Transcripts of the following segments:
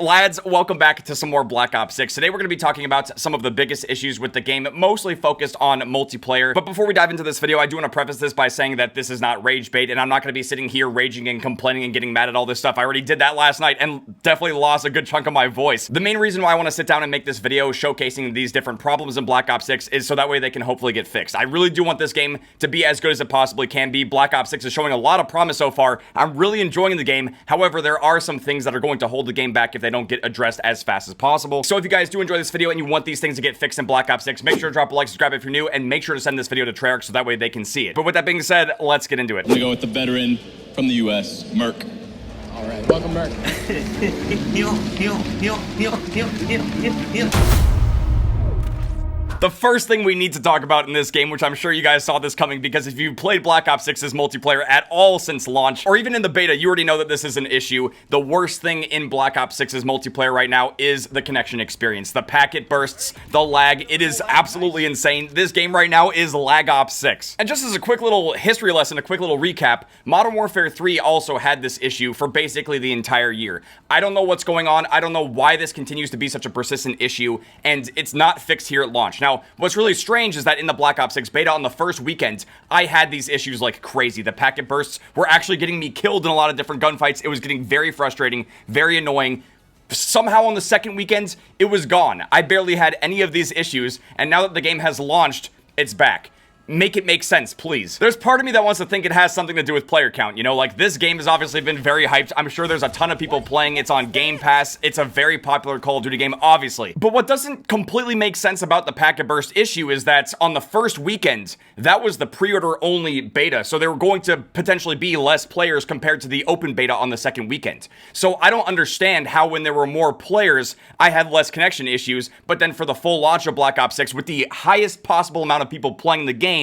Lads, welcome back to some more Black Ops 6. Today we're going to be talking about some of the biggest issues with the game, mostly focused on multiplayer. But before we dive into this video, I do want to preface this by saying that this is not rage bait, and I'm not going to be sitting here raging and complaining and getting mad at all this stuff. I already did that last night and definitely lost a good chunk of my voice. The main reason why I want to sit down and make this video showcasing these different problems in Black Ops 6 is so that way they can hopefully get fixed. I really do want this game to be as good as it possibly can be. Black Ops 6 is showing a lot of promise so far. I'm really enjoying the game. However, there are some things that are going to hold the game back if they don't get addressed as fast as possible. So if you guys do enjoy this video and you want these things to get fixed in Black Ops 6, make sure to drop a like, subscribe if you're new, and make sure to send this video to Treyarch so that way they can see it. But with that being said, let's get into it. I'm gonna go with the veteran from the US, Merc. All right, welcome, Merc. The first thing we need to talk about in this game, which I'm sure you guys saw this coming because if you've played Black Ops 6's multiplayer at all since launch, or even in the beta, you already know that this is an issue. The worst thing in Black Ops 6's multiplayer right now is the connection experience. The packet bursts, the lag, it is absolutely insane. This game right now is Lag Ops 6. And just as a quick little history lesson, a quick little recap, Modern Warfare 3 also had this issue for basically the entire year. I don't know what's going on. I don't know why this continues to be such a persistent issue, and it's not fixed here at launch. Now, what's really strange is that in the Black Ops 6 beta on the first weekend, I had these issues like crazy. The packet bursts were actually getting me killed in a lot of different gunfights. It was getting very frustrating, very annoying. Somehow on the second weekend, it was gone. I barely had any of these issues, and now that the game has launched, it's back. Make it make sense, please. There's part of me that wants to think it has something to do with player count. You know, like this game has obviously been very hyped. I'm sure there's a ton of people playing. It's on Game Pass. It's a very popular Call of Duty game, obviously. But what doesn't completely make sense about the packet burst issue is that on the first weekend, that was the pre-order only beta. So there were going to potentially be less players compared to the open beta on the second weekend. So I don't understand how when there were more players, I had less connection issues. But then for the full launch of Black Ops 6 with the highest possible amount of people playing the game,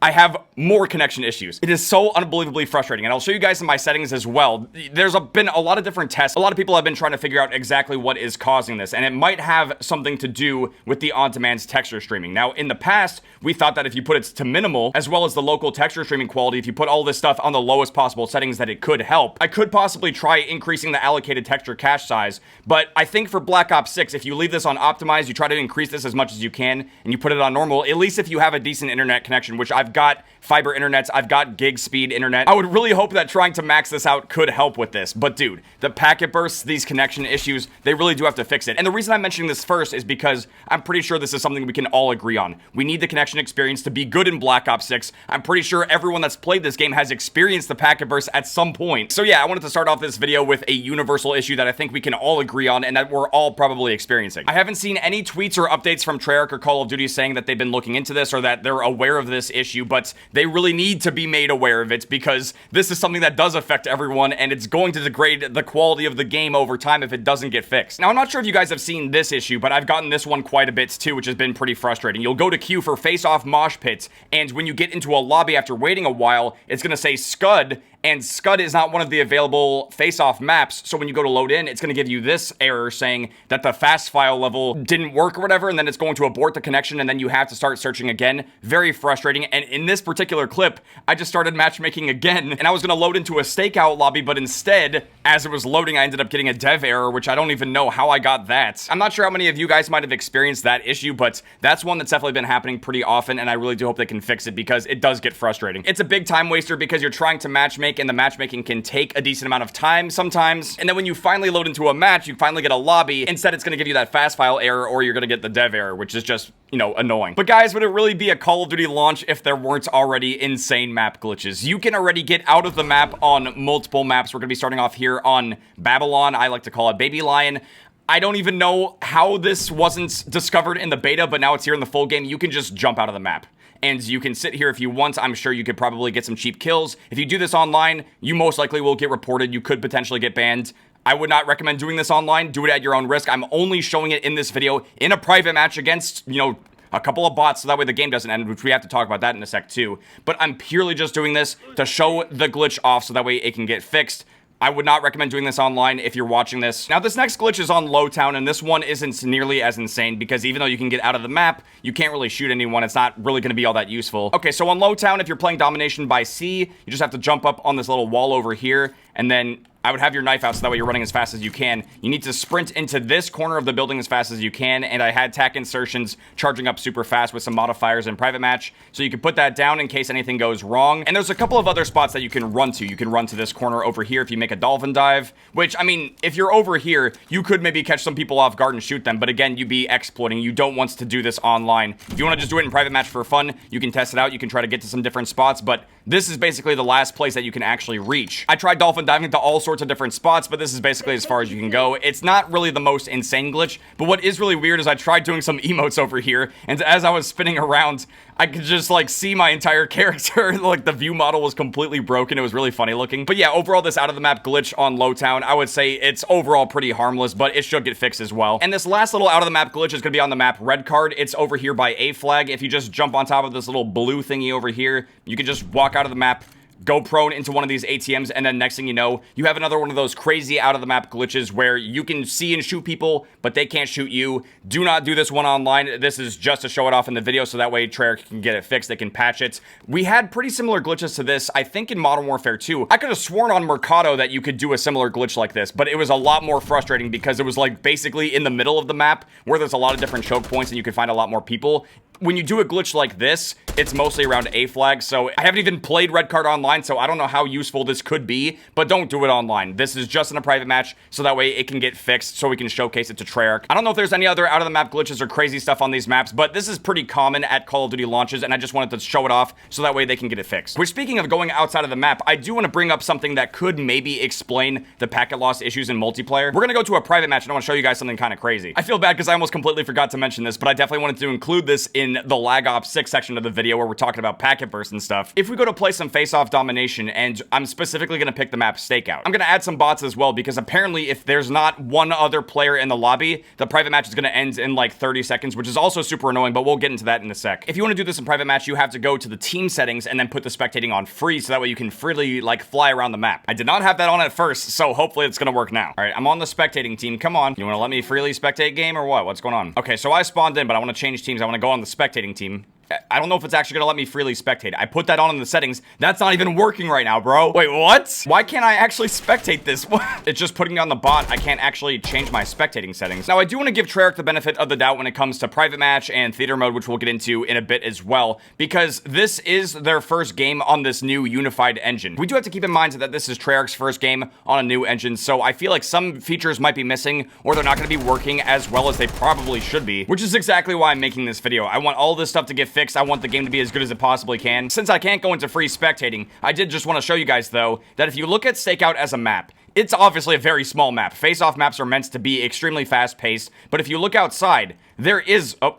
I have more connection issues. It is so unbelievably frustrating, and I'll show you guys in my settings as well. There's been a lot of different tests. A lot of people have been trying to figure out exactly what is causing this, and it might have something to do with the on-demand texture streaming. Now, in the past, we thought that if you put it to minimal, as well as the local texture streaming quality, if you put all this stuff on the lowest possible settings, that it could help. I could possibly try increasing the allocated texture cache size, but I think for Black Ops 6, if you leave this on optimize, you try to increase this as much as you can, and you put it on normal, at least if you have a decent internet connection, which I've got fiber internets, I've got gig speed internet. I would really hope that trying to max this out could help with this. But dude, the packet bursts, these connection issues, they really do have to fix it. And the reason I'm mentioning this first is because I'm pretty sure this is something we can all agree on. We need the connection experience to be good in Black Ops 6. I'm pretty sure everyone that's played this game has experienced the packet bursts at some point. So yeah, I wanted to start off this video with a universal issue that I think we can all agree on and that we're all probably experiencing. I haven't seen any tweets or updates from Treyarch or Call of Duty saying that they've been looking into this or that they're aware of this issue, but they really need to be made aware of it because this is something that does affect everyone and it's going to degrade the quality of the game over time if it doesn't get fixed. Now, I'm not sure if you guys have seen this issue, but I've gotten this one quite a bit too, which has been pretty frustrating. You'll go to queue for face-off mosh pits, and when you get into a lobby after waiting a while, it's going to say Scud, and Scud is not one of the available face-off maps, so when you go to load in, it's going to give you this error saying that the fast file level didn't work or whatever, and then it's going to abort the connection, and then you have to start searching again. Very frustrating, and in this particular clip, I just started matchmaking again, and I was going to load into a stakeout lobby, but instead, as it was loading, I ended up getting a dev error, which I don't even know how I got that. I'm not sure how many of you guys might have experienced that issue, but that's one that's definitely been happening pretty often, and I really do hope they can fix it because it does get frustrating. It's a big time waster because you're trying to matchmake, and the matchmaking can take a decent amount of time sometimes, and then when you finally load into a match, you finally get a lobby. Instead, it's going to give you that fast file error, or you're going to get the dev error, which is just, you know, annoying. But guys, would it really be a Call of Duty launch if there weren't already insane map glitches? You can already get out of the map on multiple maps. We're going to be starting off here on Babylon. I like to call it Baby Lion. I don't even know how this wasn't discovered in the beta, but now it's here in the full game. You can just jump out of the map. And you can sit here if you want. I'm sure you could probably get some cheap kills. If you do this online, you most likely will get reported. You could potentially get banned. I would not recommend doing this online. Do it at your own risk. I'm only showing it in this video in a private match against, you know, a couple of bots so that way the game doesn't end, which we have to talk about that in a sec too. But I'm purely just doing this to show the glitch off so that way it can get fixed. I would not recommend doing this online if you're watching this. Now, this next glitch is on Lowtown, and this one isn't nearly as insane because even though you can get out of the map, you can't really shoot anyone. It's not really going to be all that useful. Okay, so on Lowtown, if you're playing Domination by Sea, you just have to jump up on this little wall over here, and then I would have your knife out so that way you're running as fast as you can. You need to sprint into this corner of the building as fast as you can, and I had tack insertions charging up super fast with some modifiers in private match, so you can put that down in case anything goes wrong. And there's a couple of other spots that you can run to. You can run to this corner over here if you make a dolphin dive, which, I mean, if you're over here, you could maybe catch some people off guard and shoot them, but again, you'd be exploiting. You don't want to do this online. If you want to just do it in private match for fun, you can test it out. You can try to get to some different spots, but this is basically the last place that you can actually reach. I tried dolphin diving to all sorts of different spots, but this is basically as far as you can go. It's not really the most insane glitch, but what is really weird is I tried doing some emotes over here, and as I was spinning around, I could just like see my entire character. Like the view model was completely broken. It was really funny looking. But yeah, overall this out of the map glitch on Lowtown, I would say it's overall pretty harmless, but it should get fixed as well. And this last little out of the map glitch is going to be on the map red card. It's over here by A flag. If you just jump on top of this little blue thingy over here, you can just walk out of the map, go prone into one of these ATMs, and then next thing you know, you have another one of those crazy out-of-the-map glitches where you can see and shoot people, but they can't shoot you. Do not do this one online. This is just to show it off in the video, so that way Treyarch can get it fixed. They can patch it. We had pretty similar glitches to this, I think, in Modern Warfare 2. I could have sworn on Mercado that you could do a similar glitch like this, but it was a lot more frustrating because it was, like, basically in the middle of the map where there's a lot of different choke points and you can find a lot more people. When you do a glitch like this, it's mostly around A flag, so I haven't even played red card online, so I don't know how useful this could be, but don't do it online. This is just in a private match, so that way it can get fixed, so we can showcase it to Treyarch. I don't know if there's any other out-of-the-map glitches or crazy stuff on these maps, but this is pretty common at Call of Duty launches, and I just wanted to show it off, so that way they can get it fixed. Which, speaking of going outside of the map, I do want to bring up something that could maybe explain the packet loss issues in multiplayer. We're gonna go to a private match, and I want to show you guys something kind of crazy. I feel bad because I almost completely forgot to mention this, but I definitely wanted to include this in the Lag Ops 6 section of the video where we're talking about packet bursts and stuff. If we go to play some face-off domination, and I'm specifically going to pick the map Stakeout, I'm going to add some bots as well, because apparently if there's not one other player in the lobby, the private match is going to end in like 30 seconds, which is also super annoying, but we'll get into that in a sec. If you want to do this in private match, you have to go to the team settings and then put the spectating on free, so that way you can freely like fly around the map. I did not have that on at first, so hopefully it's going to work now. All right, I'm on the spectating team. Come on. You want to let me freely spectate game or what? What's going on? Okay, so I spawned in, but I want to change teams. I want to go on the spectating team. I don't know if it's actually gonna let me freely spectate. I put that on in the settings. That's not even working right now, bro. Wait, what? Why can't I actually spectate this? It's just putting me on the bot. I can't actually change my spectating settings. Now, I do want to give Treyarch the benefit of the doubt when it comes to private match and theater mode, which we'll get into in a bit as well, because this is their first game on this new unified engine. We do have to keep in mind that this is Treyarch's first game on a new engine, so I feel like some features might be missing, or they're not going to be working as well as they probably should be, which is exactly why I'm making this video. I want all this stuff to get fixed. I want the game to be as good as it possibly can. Since I can't go into free spectating, I did just want to show you guys, though, that if you look at Stakeout as a map, it's obviously a very small map. Face-off maps are meant to be extremely fast-paced, but if you look outside, there is... Oh.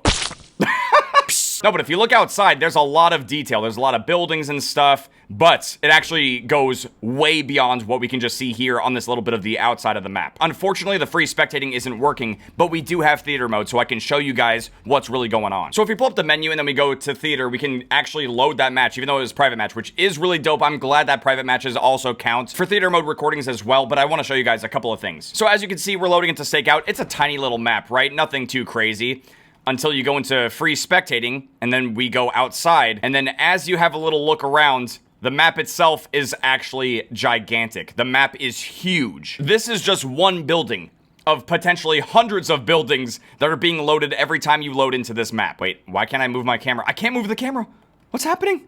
No, but if you look outside, there's a lot of detail. There's a lot of buildings and stuff, but it actually goes way beyond what we can just see here on this little bit of the outside of the map. Unfortunately, the free spectating isn't working, but we do have theater mode, so I can show you guys what's really going on. So if we pull up the menu and then we go to theater, we can actually load that match, even though it was private match, which is really dope. I'm glad that private matches also count for theater mode recordings as well, but I want to show you guys a couple of things. So as you can see, we're loading into Stakeout. It's a tiny little map, right? Nothing too crazy. Until you go into free spectating, and then we go outside, and then as you have a little look around, the map itself is actually gigantic. The map is huge. This is just one building of potentially hundreds of buildings that are being loaded every time you load into this map. Wait, why can't I move my camera? I can't move the camera. What's happening?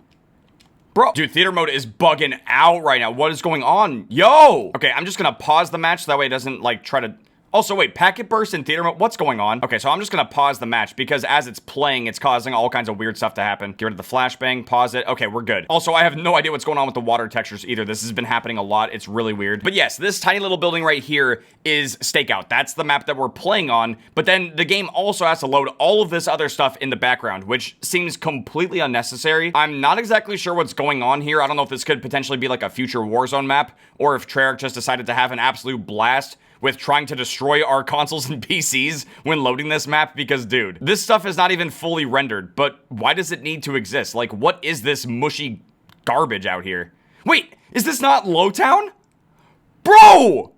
Bro, dude, theater mode is bugging out right now. What is going on? Yo! Okay, I'm just gonna pause the match so that way it doesn't, like, try to... Also, wait, packet burst in theater mode? What's going on? Okay, so I'm just gonna pause the match because as it's playing, it's causing all kinds of weird stuff to happen. Get rid of the flashbang, pause it. Okay, we're good. Also, I have no idea what's going on with the water textures either. This has been happening a lot. It's really weird. But yes, this tiny little building right here is Stakeout. That's the map that we're playing on. But then the game also has to load all of this other stuff in the background, which seems completely unnecessary. I'm not exactly sure what's going on here. I don't know if this could potentially be like a future Warzone map, or if Treyarch just decided to have an absolute blast with trying to destroy our consoles and PCs when loading this map, because, dude, this stuff is not even fully rendered, but why does it need to exist? Like, what is this mushy garbage out here? Wait, is this not Lowtown? Bro!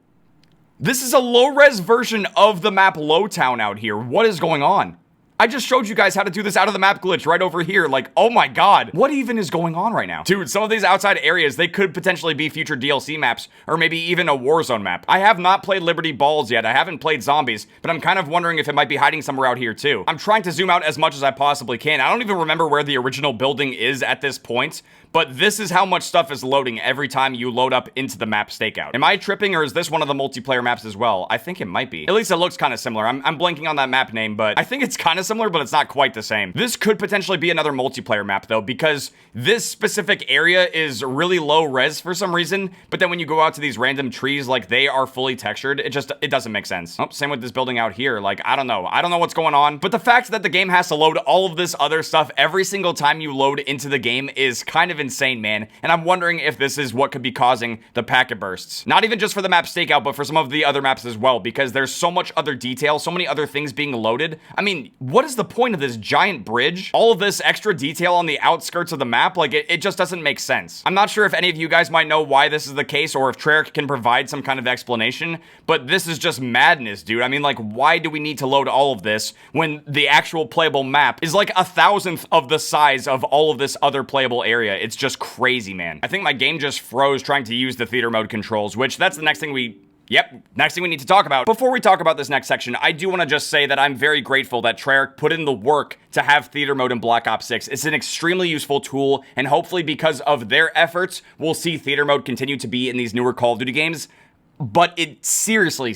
This is a low-res version of the map Lowtown out here. What is going on? I just showed you guys how to do this out of the map glitch right over here. Like, oh my god. What even is going on right now? Dude, some of these outside areas, they could potentially be future DLC maps, or maybe even a Warzone map. I have not played Liberty Balls yet. I haven't played Zombies, but I'm kind of wondering if it might be hiding somewhere out here too. I'm trying to zoom out as much as I possibly can. I don't even remember where the original building is at this point, but this is how much stuff is loading every time you load up into the map stakeout. Am I tripping, or is this one of the multiplayer maps as well? I think it might be. At least it looks kind of similar. I'm blanking on that map name, but I think it's kind of similar, but it's not quite the same. This could potentially be another multiplayer map though, because this specific area is really low res for some reason, but then when you go out to these random trees, like they are fully textured, it doesn't make sense. Oh, same with this building out here. Like, I don't know what's going on, but the fact that the game has to load all of this other stuff every single time you load into the game is kind of insane, man. And I'm wondering if this is what could be causing the packet bursts. Not even just for the map stakeout, but for some of the other maps as well, because there's so much other detail, so many other things being loaded. I mean, what is the point of this giant bridge? All of this extra detail on the outskirts of the map, like it just doesn't make sense. I'm not sure if any of you guys might know why this is the case, or if Treyarch can provide some kind of explanation, but this is just madness, dude. I mean, like, why do we need to load all of this when the actual playable map is like 1,000th of the size of all of this other playable area? It's just crazy, man. I think my game just froze trying to use the theater mode controls, which that's the next thing we need to talk about. Before we talk about this next section, I do want to just say that I'm very grateful that Treyarch put in the work to have theater mode in Black Ops 6. It's an extremely useful tool, and hopefully because of their efforts, we'll see theater mode continue to be in these newer Call of Duty games. But it seriously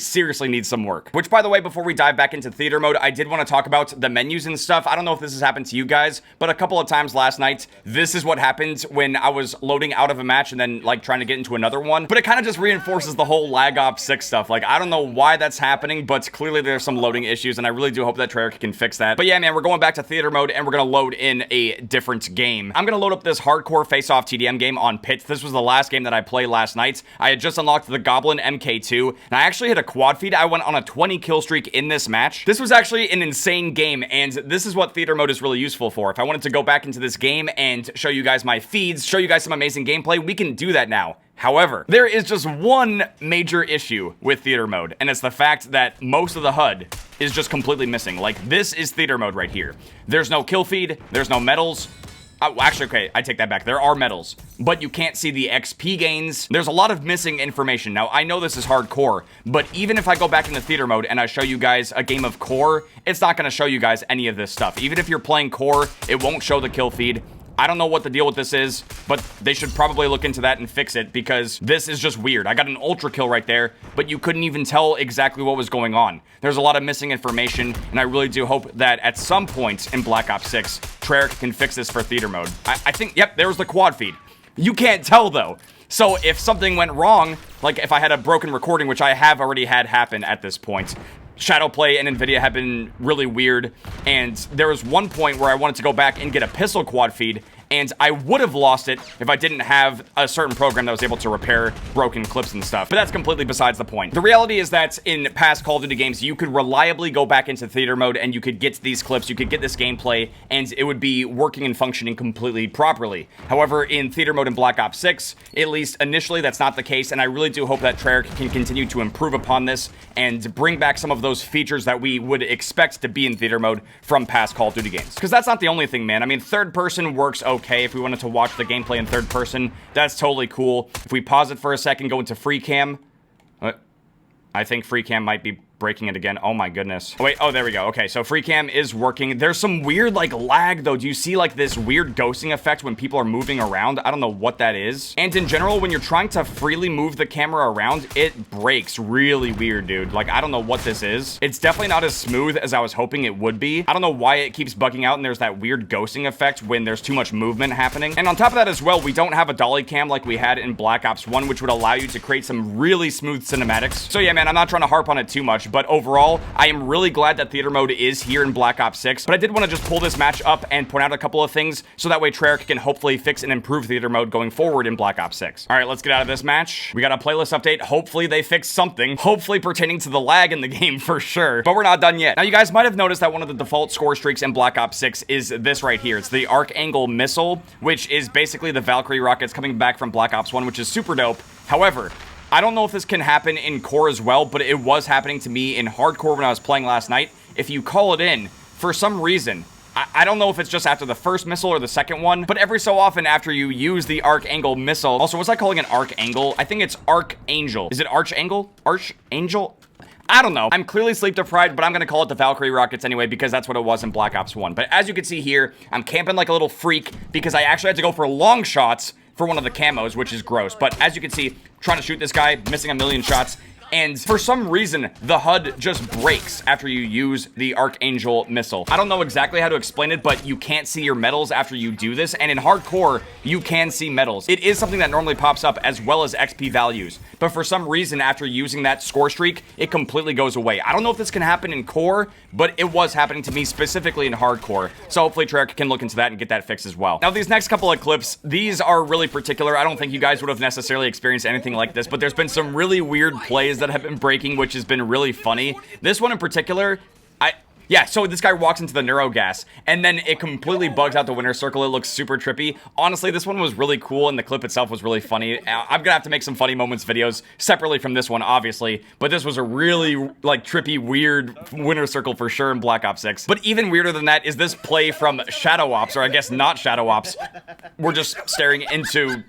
needs some work. Which, by the way, before we dive back into theater mode, I did want to talk about the menus and stuff. I don't know if this has happened to you guys, but a couple of times last night, this is what happened when I was loading out of a match and then, like, trying to get into another one. But it kind of just reinforces the whole Lag Ops 6 stuff. Like, I don't know why that's happening, but clearly there's some loading issues, and I really do hope that Treyarch can fix that. But yeah, man, we're going back to theater mode, and we're going to load in a different game. I'm going to load up this hardcore face-off TDM game on Pit. This was the last game that I played last night. I had just unlocked the Goblin MK2, and I actually hit a quad feed. I went on a 20 kill streak in this match. This was actually an insane game, and this is what theater mode is really useful for. If I wanted to go back into this game and show you guys my feeds, show you guys some amazing gameplay, we can do that now. However, there is just one major issue with theater mode, and it's the fact that most of the HUD is just completely missing. Like, this is theater mode right here. There's no kill feed, there's no medals. Oh, actually, okay, I take that back. There are medals, but you can't see the XP gains. There's a lot of missing information. Now, I know this is hardcore, but even if I go back into theater mode and I show you guys a game of core, it's not going to show you guys any of this stuff. Even if you're playing core, it won't show the kill feed. I don't know what the deal with this is, but they should probably look into that and fix it, because this is just weird. I got an ultra kill right there, but you couldn't even tell exactly what was going on. There's a lot of missing information, and I really do hope that at some point in Black Ops 6, Treyarch can fix this for theater mode. I think, yep, there's the quad feed. You can't tell, though. So if something went wrong, like if I had a broken recording, which I have already had happen at this point, Shadowplay and NVIDIA have been really weird, and there was one point where I wanted to go back and get a pistol quad feed, and I would have lost it if I didn't have a certain program that was able to repair broken clips and stuff. But that's completely besides the point. The reality is that in past Call of Duty games, you could reliably go back into theater mode and you could get these clips, you could get this gameplay, and it would be working and functioning completely properly. However, in theater mode in Black Ops 6, at least initially, that's not the case, and I really do hope that Treyarch can continue to improve upon this and bring back some of those features that we would expect to be in theater mode from past Call of Duty games. Because that's not the only thing, man. I mean, third person works okay. If we wanted to watch the gameplay in third person, that's totally cool. If we pause it for a second, go into free cam, I think free cam might be breaking it again. Oh my goodness. Oh, wait, oh, there we go. Okay, so free cam is working. There's some weird, like, lag, though. Do you see, like, this weird ghosting effect when people are moving around? I don't know what that is. And in general, when you're trying to freely move the camera around, it breaks really weird, dude. Like, I don't know what this is. It's definitely not as smooth as I was hoping it would be. I don't know why it keeps bugging out, and there's that weird ghosting effect when there's too much movement happening. And on top of that as well, we don't have a dolly cam like we had in Black Ops 1, which would allow you to create some really smooth cinematics. So yeah, man, I'm not trying to harp on it too much, but overall, I am really glad that theater mode is here in Black Ops 6, but I did want to just pull this match up and point out a couple of things so that way Treyarch can hopefully fix and improve theater mode going forward in Black Ops 6. All right, let's get out of this match. We got a playlist update. Hopefully they fix something, hopefully pertaining to the lag in the game for sure, but we're not done yet. Now, you guys might have noticed that one of the default score streaks in Black Ops 6 is this right here. It's the arc angle missile, which is basically the Valkyrie rockets coming back from Black Ops 1, which is super dope. However, I don't know if this can happen in core as well, but it was happening to me in hardcore when I was playing last night. If you call it in, for some reason, I don't know if it's just after the first missile or the second one, but every so often after you use the Archangel missile, also, was I calling it Archangel? I think it's Archangel. Is it Archangel? Archangel? I don't know. I'm clearly sleep deprived, but I'm gonna call it the Valkyrie rockets anyway because that's what it was in Black Ops 1. But as you can see here, I'm camping like a little freak because I actually had to go for long shots for one of the camos, which is gross. But as you can see, trying to shoot this guy, missing a million shots. And for some reason, the HUD just breaks after you use the Archangel missile. I don't know exactly how to explain it, but you can't see your medals after you do this. And in hardcore, you can see medals. It is something that normally pops up as well as XP values. But for some reason, after using that score streak, it completely goes away. I don't know if this can happen in core, but it was happening to me specifically in hardcore. So hopefully Treyarch can look into that and get that fixed as well. Now, these next couple of clips, these are really particular. I don't think you guys would have necessarily experienced anything like this, but there's been some really weird plays that have been breaking, which has been really funny. This one in particular, yeah, so this guy walks into the neurogas, and then it completely bugs out the winner circle. It looks super trippy. Honestly, this one was really cool, and the clip itself was really funny. I'm gonna have to make some funny moments videos separately from this one, obviously, but this was a really, like, trippy, weird winner circle for sure in Black Ops 6. But even weirder than that is this play from Shadow Ops, or I guess not Shadow Ops. We're just staring into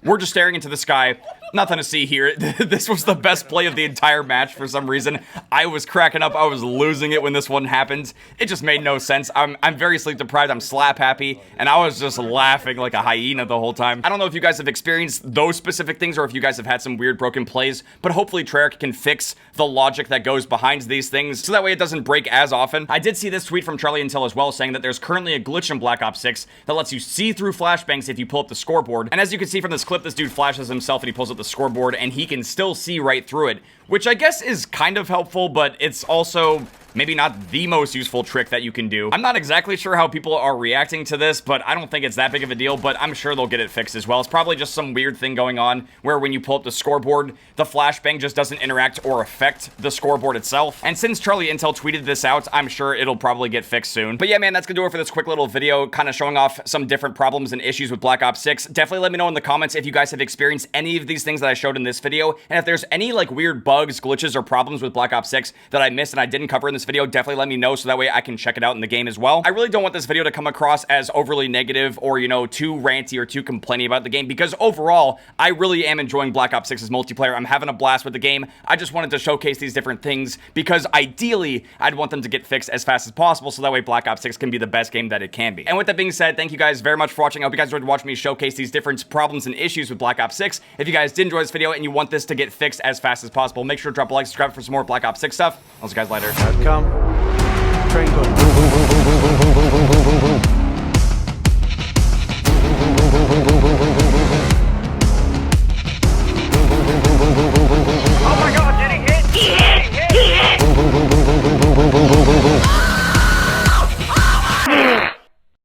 the sky. Nothing to see here. This was the best play of the entire match for some reason. I was cracking up. I was losing it when this one happened. It just made no sense. I'm very sleep deprived. I'm slap happy. And I was just laughing like a hyena the whole time. I don't know if you guys have experienced those specific things or if you guys have had some weird broken plays, but hopefully Treyarch can fix the logic that goes behind these things so that way it doesn't break as often. I did see this tweet from Charlie Intel as well saying that there's currently a glitch in Black Ops 6 that lets you see through flashbangs if you pull up the scoreboard. And as you can see from this clip, this dude flashes himself and he pulls up the scoreboard and he can still see right through it, which I guess is kind of helpful, but it's also maybe not the most useful trick that you can do. I'm not exactly sure how people are reacting to this, but I don't think it's that big of a deal, but I'm sure they'll get it fixed as well. It's probably just some weird thing going on where when you pull up the scoreboard, the flashbang just doesn't interact or affect the scoreboard itself. And since Charlie Intel tweeted this out, I'm sure it'll probably get fixed soon. But yeah, man, that's gonna do it for this quick little video, kind of showing off some different problems and issues with Black Ops 6. Definitely let me know in the comments if you guys have experienced any of these things that I showed in this video, and if there's any like weird bugs, glitches, or problems with Black Ops 6 that I missed and I didn't cover in this video, definitely let me know so that way I can check it out in the game as well. I really don't want this video to come across as overly negative or, you know, too ranty or too complaining about the game, because overall, I really am enjoying Black Ops 6's multiplayer. I'm having a blast with the game. I just wanted to showcase these different things because ideally, I'd want them to get fixed as fast as possible so that way Black Ops 6 can be the best game that it can be. And with that being said, thank you guys very much for watching. I hope you guys enjoyed watching me showcase these different problems and issues with Black Ops 6. If you guys did enjoy this video and you want this to get fixed as fast as possible, make sure to drop a like, subscribe for some more Black Ops 6 stuff. I'll see you guys later. Come. Train go.